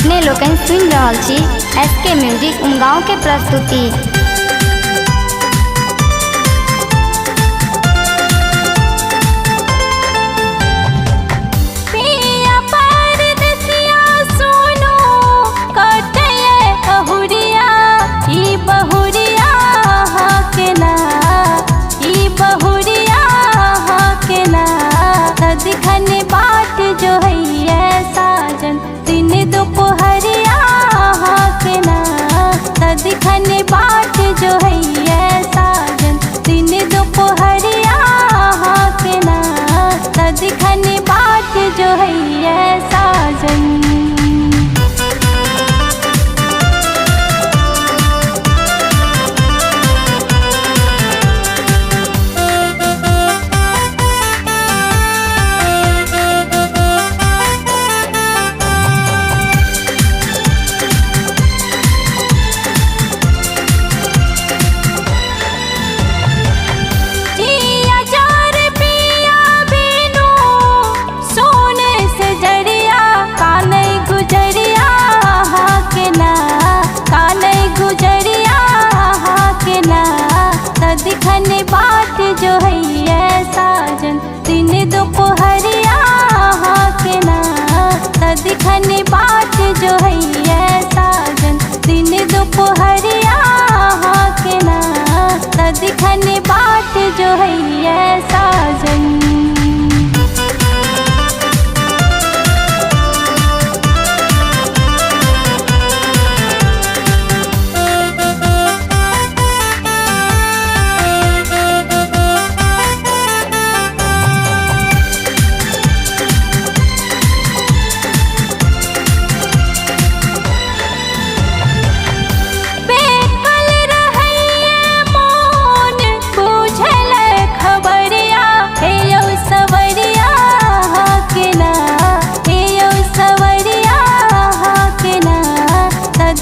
अपने लोकन सुन रहल छी SK म्यूजिक उमगांव के प्रस्तुति। दिखने बाट जो है ये साजन दिन दोपहरिया के ना दिखने बाट जो है ये साजन। दिखने बाट जो है ये साजन दिन दोपहरिया के ना दिखने बाट जो है ये साजन दिन दोपहरिया के ना दिखने बाट जो है ये साजन।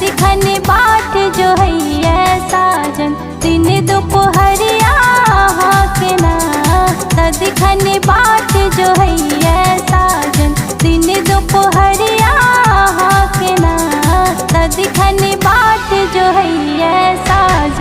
दिखने बाट जो है ये साजन दिन दोपहरिया के ना दिखने बाट जो है ये साजन दिन दोपहरिया के ना दिखने बाट जो है ये साजन।